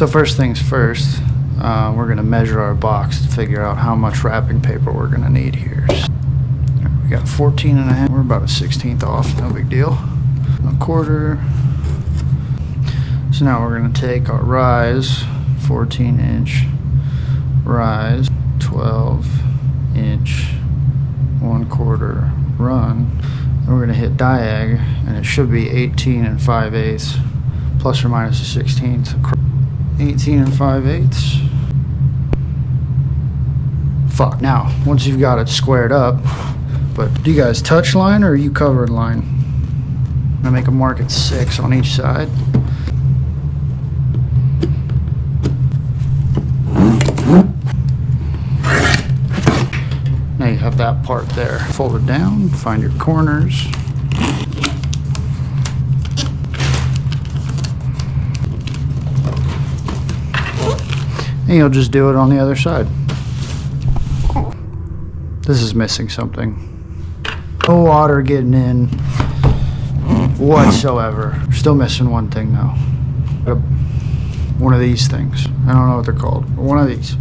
So first things first, we're going to measure our box to figure out how much wrapping paper we're going to need here. We got 14 and a half. We're about a 16th off, no big deal. A quarter. So now we're going to take our rise, 14-inch rise, 12-inch 1/4 run. Then we're going to hit diag, and it should be 18 and 5/8 plus or minus a 16th. 18 and 5/8. Fuck. Now, once you've got it squared up, but do you guys touch line or are you covered line? I'm gonna make a mark at 6 on each side. Now you have that part there. Fold it down, find your corners. And you'll just do it on the other side. This is missing something. No water getting in whatsoever. Still missing one thing though. One of these things. I don't know what they're called, but one of these.